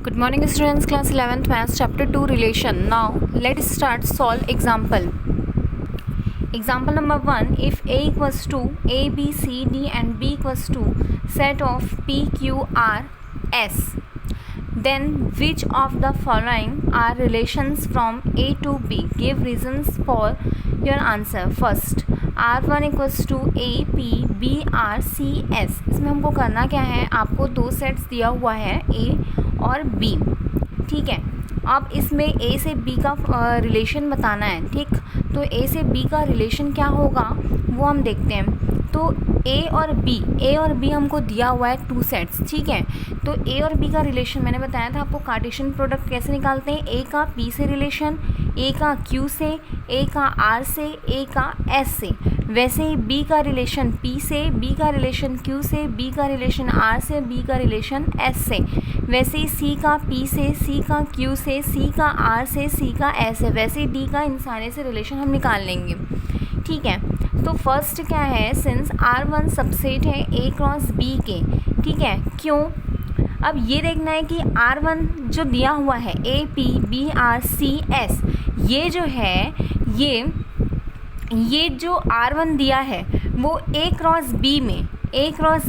Good morning students, class 11th maths chapter 2 relation. Now let's start solve example. Example number 1, if A equals to A, B, C, D and B equals to set of P, Q, R, S, then which of the following are relations from A to B? Give reasons for your answer. First, R1 equals to A P B R C S. इसमें हमको करना क्या है, आपको दो sets दिया हुआ है ए और बी. ठीक है, अब इसमें ए से बी का रिलेशन बताना है. ठीक, तो ए से बी का रिलेशन क्या होगा वो हम देखते हैं. तो ए और बी हमको दिया हुआ है टू सेट्स. ठीक है, तो ए और बी का रिलेशन मैंने बताया था आपको. कार्टेशियन प्रोडक्ट कैसे निकालते हैं, ए का पी से रिलेशन, ए का क्यू से, ए का आर से, ए का एस से. वैसे ही बी का रिलेशन पी से, बी का रिलेशन क्यू से, बी का रिलेशन आर से, बी का रिलेशन एस से. वैसे ही सी का पी से, सी का क्यू से, सी का आर से, सी का एस से. वैसे ही डी का इन सारे से रिलेशन हम निकाल लेंगे. ठीक है, तो फर्स्ट क्या है, सिंस R1 सबसेट है A क्रॉस B के. ठीक है, क्यों, अब ये देखना है कि R1 जो दिया हुआ है A P B R C S, ये जो है ये जो R1 दिया है वो A क्रॉस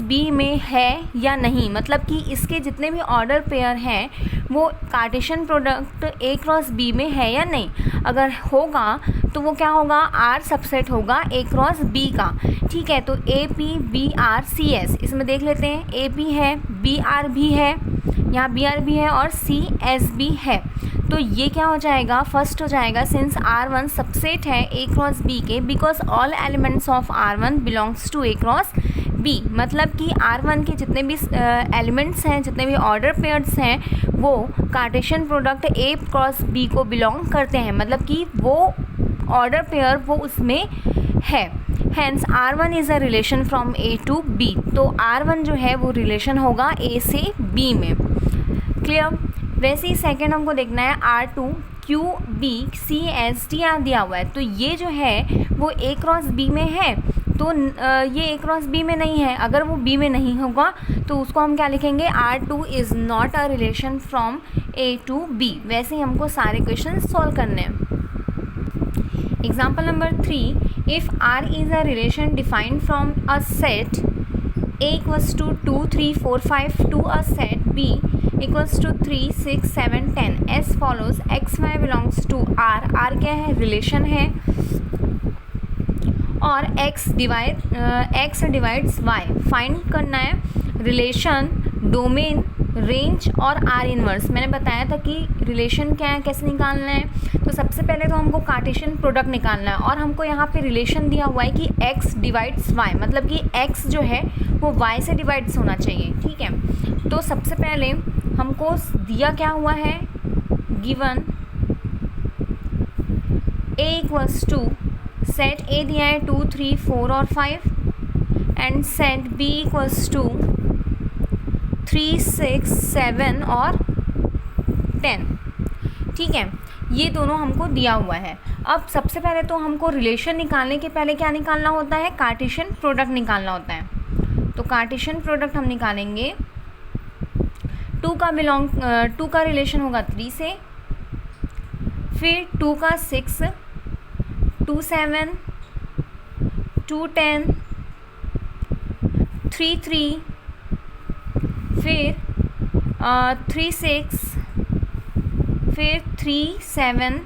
B में है या नहीं. मतलब कि इसके जितने भी ऑर्डर पेयर हैं वो Cartesian product A cross B में है या नहीं. अगर होगा तो वो क्या होगा, R सबसेट होगा A क्रॉस B का. ठीक है, तो A P B R C S इसमें देख लेते हैं. A P है, B R भी है, यहाँ B R भी है और C S भी है. तो ये क्या हो जाएगा, फर्स्ट हो जाएगा सिंस R1 सबसेट है A क्रॉस B के, because all elements of R1 belongs to A cross B. मतलब कि R1 के जितने भी एलिमेंट्स हैं, जितने भी ऑर्डर पेयर्स हैं, वो Cartesian product A cross B को बिलोंग करते हैं. मतलब कि वो ऑर्डर पेयर वो उसमें है. Hence R1 is a relation from A to B. तो R1 जो है वो रिलेशन होगा A से B में. क्लियर. वैसे ही सेकेंड हमको देखना है R2 Q B C S D R दिया हुआ है. तो ये जो है वो A क्रॉस B में है, तो ये A क्रॉस B में नहीं है. अगर वो B में नहीं होगा तो उसको हम क्या लिखेंगे, R2 is not a relation from A to B. वैसे ही हमको सारे क्वेश्चन सॉल्व करने हैं. Example number 3, if R is a relation defined from a set A equals to 2 3 4 5 to a set B equals to 3 6 7 10 as follows. X y belongs to R. R क्या है, relation है, और x divides y. Find करना है relation, domain, range और R inverse. मैंने बताया था कि रिलेशन क्या है, कैसे निकालना है. तो सबसे पहले तो हमको कार्टेशियन प्रोडक्ट निकालना है, और हमको यहाँ पे रिलेशन दिया हुआ है कि x डिवाइड्स y. मतलब कि x जो है वो y से डिवाइड्स होना चाहिए. ठीक है, तो सबसे पहले हमको दिया क्या हुआ है, given a equals to, set A दिया है 2 3 4 और 5 and set B equals to 3 6 7 और 10. ठीक है, ये दोनों हमको दिया हुआ है. अब सबसे पहले तो हमको रिलेशन निकालने के पहले क्या निकालना होता है, कार्टेशियन प्रोडक्ट निकालना होता है. तो कार्टेशियन प्रोडक्ट हम निकालेंगे. 2 का रिलेशन होगा 3 से, फिर 2 का 6, 2 7, 2 10, 3 3, फिर 3 6, फिर 3 7,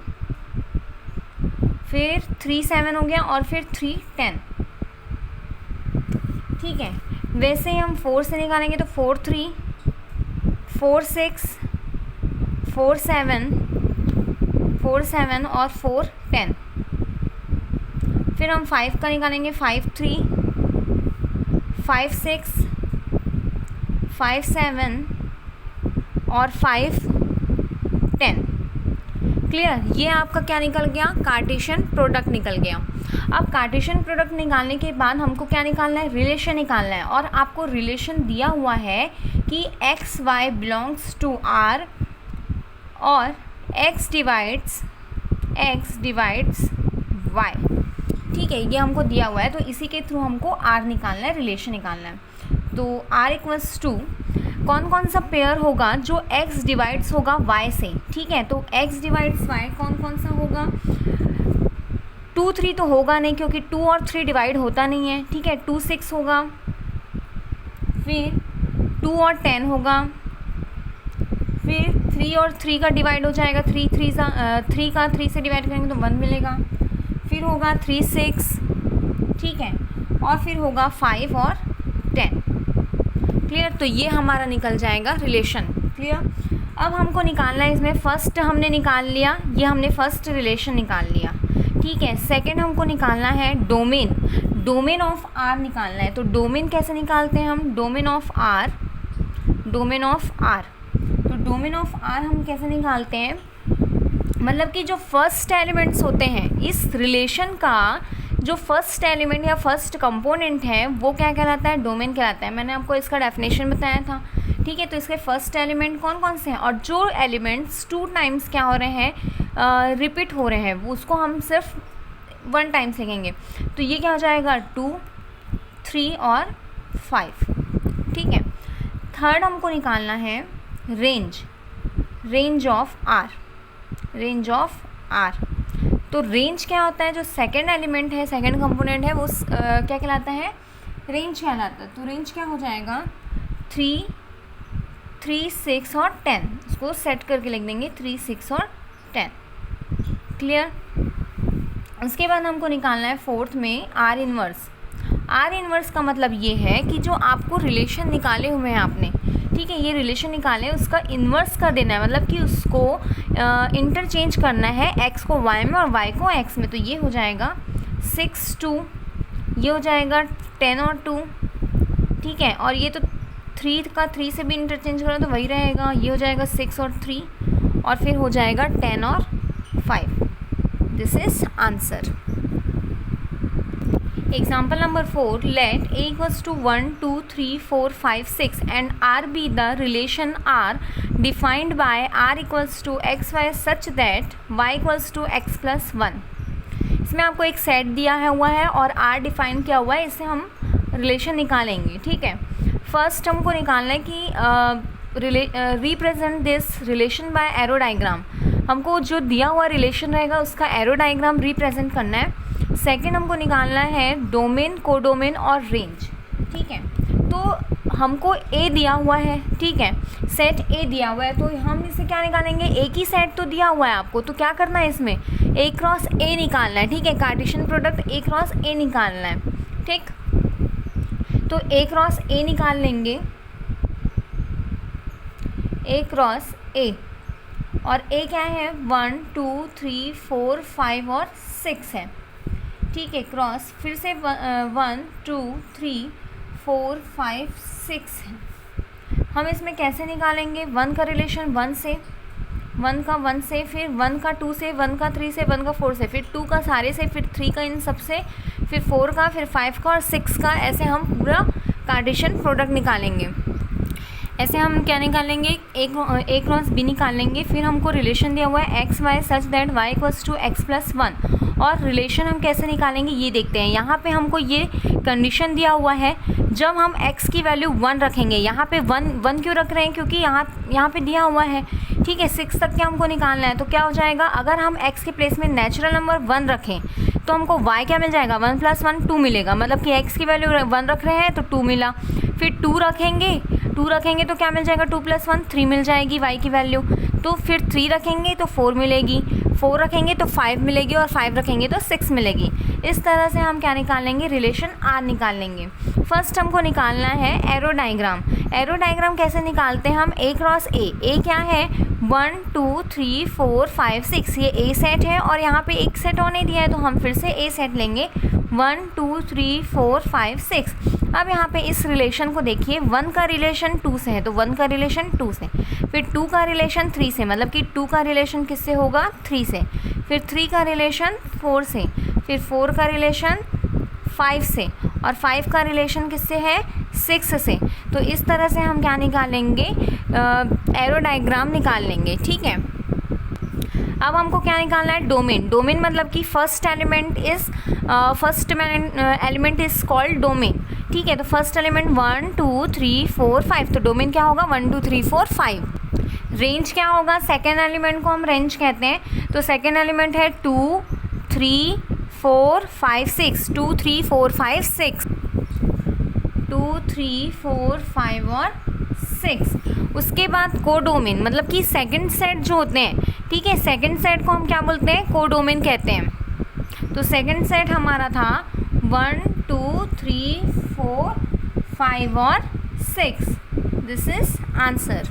फिर 3 7 हो गया, और फिर 3 10. ठीक है, वैसे ही हम 4 से निकालेंगे तो 4 3, 4 6, 4 7, 4 7 और 4 10. फिर हम 5 का निकालेंगे, 5 3, 5 6, 5 7 और 5 10. क्लियर. ये आपका क्या निकल गया, कार्टेशियन प्रोडक्ट निकल गया. अब कार्टेशियन प्रोडक्ट निकालने के बाद हमको क्या निकालना है, रिलेशन निकालना है. और आपको रिलेशन दिया हुआ है कि x y belongs to R और x डिवाइड्स y. ठीक है, ये हमको दिया हुआ है, तो इसी के थ्रू हमको R निकालना है, रिलेशन निकालना है. तो R इक्वल्स टू कौन कौन सा पेयर होगा जो x डिवाइड्स होगा y से, ठीक है। तो x डिवाइड्स y कौन कौन सा होगा, 2 3 तो होगा नहीं क्योंकि 2 और 3 डिवाइड होता नहीं है, ठीक है। 2 6 होगा, फिर 2 और 10 होगा, फिर 3 और 3 का डिवाइड हो जाएगा, 3 का 3 से डिवाइड करेंगे तो 1 मिलेगा, फिर होगा 3 6, ठीक है, और फिर होगा 5 और 10। क्लियर। तो ये हमारा निकल जाएगा रिलेशन। क्लियर। अब हमको निकालना है इसमें, फर्स्ट हमने निकाल लिया, ये हमने फर्स्ट रिलेशन निकाल लिया, ठीक है। सेकंड हमको निकालना है डोमेन, डोमेन ऑफ आर निकालना है। तो डोमेन कैसे निकालते हैं हम, domain of R, domain of R. तो डोमेन ऑफ आर हम कैसे निकालते हैं, मतलब कि जो फर्स्ट एलिमेंट्स होते हैं इस रिलेशन का, जो फर्स्ट एलिमेंट या फर्स्ट कंपोनेंट है वो क्या कहलाता है, डोमेन कहलाता है। मैंने आपको इसका डेफिनेशन बताया था, ठीक है। तो इसके फर्स्ट एलिमेंट कौन कौन से हैं, और जो एलिमेंट्स 2 टाइम्स क्या हो रहे हैं, रिपीट हो रहे हैं, वो उसको हम सिर्फ 1 टाइम्स लिखेंगे। तो ये क्या हो जाएगा, 2 3 और 5, ठीक है। थर्ड हमको निकालना है range, range of R, range of R. तो रेंज क्या होता है, जो सेकंड एलिमेंट है, सेकंड कंपोनेंट है, वो क्या कहलाता है, रेंज कहलाता है। तो रेंज क्या हो जाएगा, 3 3 6 और 10, इसको सेट करके लिख देंगे 3 6 और 10। क्लियर। उसके बाद हमको निकालना है फोर्थ में आर इन्वर्स। आर इन्वर्स का मतलब ये है कि जो आपको रिलेशन निकाले हुए हैं आपने, ठीक है, ये रिलेशन निकाले, उसका इन्वर्स कर देना है, मतलब कि उसको इंटरचेंज करना है, x को y में और y को x में। तो ये हो जाएगा 6 2, ये हो जाएगा 10 और 2, ठीक है। और ये तो 3 का 3 से भी इंटरचेंज करो तो वही रहेगा, ये हो जाएगा 6 और 3, और फिर हो जाएगा 10 और 5। This is answer. Example number 4, let a equals to 1 2 3 4 5 6 and r be the relation r defined by r equals to x y such that y equals to x plus 1। इसमें आपको एक सेट दिया है हुआ है और r डिफाइन किया हुआ है, इससे हम रिलेशन निकालेंगे, ठीक है। फर्स्ट हमको निकालना है कि represent this relation bye arrow diagram. हमको जो दिया हुआ रिलेशन रहेगा उसका एरो डायग्राम रिप्रेजेंट करना है। सेकंड हमको निकालना है डोमेन, कोडोमेन और रेंज, ठीक है। तो हमको ए दिया हुआ है, ठीक है, सेट ए दिया हुआ है, तो हम इससे क्या निकालेंगे, एक ही सेट तो दिया हुआ है आपको, तो क्या करना है इसमें ए क्रॉस ए निकालना है, ठीक है। कार्टेशियन प्रोडक्ट ए क्रॉस ए निकालना है, ठीक। तो ए क्रॉस ए निकाल लेंगे, ए क्रॉस ए, और ए क्या है, 1 2 3 4 5 और 6 है, ठीक है। क्रॉस फिर से 1 2 3 4 5 6 है। हम इसमें कैसे निकालेंगे, 1 का रिलेशन 1 से, 1 का 1 से, फिर 1 का 2 से, 1 का 3 से, 1 का 4 से, फिर 2 का सारे से, फिर 3 का इन सब से, फिर 4 का, फिर 5 का और 6 का, ऐसे हम पूरा कार्टेशियन प्रोडक्ट निकालेंगे। ऐसे हम क्या निकालेंगे, ए क्रॉस बी निकालेंगे। फिर हमको रिलेशन दिया हुआ है x y such that y equals to x plus 1, और रिलेशन हम कैसे निकालेंगे ये देखते हैं। यहाँ पे हमको ये कंडीशन दिया हुआ है, जब हम x की वैल्यू 1 रखेंगे, यहाँ पे 1 क्यों रख रहे हैं, क्योंकि यहाँ पे दिया हुआ है, ठीक है। 6 तक क्या हमको निकालना है, तो क्या हो जाएगा, अगर हम x के प्लेस में नेचुरल नंबर 1 रखें तो हमको y क्या मिल जाएगा, 1 + 1 2 मिलेगा, मतलब कि x की वैल्यू 1 रख रहे हैं तो 2 मिला। फिर 2 रखेंगे तो क्या मिल जाएगा, 2 + 1 3 मिल जाएगी y की वैल्यू। तो फिर 3 रखेंगे तो 4 मिलेगी, 4 रखेंगे तो 5 मिलेगी, और 5 रखेंगे तो 6 मिलेगी। इस तरह से हम क्या निकाल लेंगे, रिलेशन R निकाल लेंगे। फर्स्ट हमको निकालना है एरो डायग्राम। एरो डायग्राम कैसे निकालते हैं हम, ए क्रॉस ए क्या है, 1 2 3 4 5 6, ये ए सेट है, और यहाँ पे एक सेट और नहीं दिया है तो हम फिर से ए सेट लेंगे, 1 2 3 4 5 6। अब यहाँ पे इस रिलेशन को देखिए, 1 का रिलेशन 2 से है तो 1 का रिलेशन 2 से, फिर 2 का रिलेशन 3 से, मतलब कि 2 का रिलेशन किससे होगा, 3 से, फिर 3 का रिलेशन 4 से, फिर 4 का रिलेशन 5 से, और 5 का रिलेशन किससे है, 6 से। तो इस तरह से हम क्या निकालेंगे, एरो डायग्राम निकाल लेंगे, ठीक है। अब हमको क्या निकालना है, डोमेन। डोमेन मतलब कि first element is called domain, ठीक है, तो फर्स्ट एलिमेंट 1 2 3 4 5, तो डोमेन क्या होगा 1 2 3 4 5। रेंज क्या होगा, सेकेंड एलिमेंट को हम रेंज कहते हैं, तो सेकेंड एलिमेंट है 2 3 4 5 6, 2 3 4 5 6, 2 3 4 5 और 6। उसके बाद कोडोमेन मतलब कि सेकंड सेट जो होते हैं, ठीक है, सेकंड सेट को हम क्या बोलते हैं, कोडोमेन कहते हैं। तो सेकंड सेट हमारा था 1 2 3 4 5 और 6। This is answer.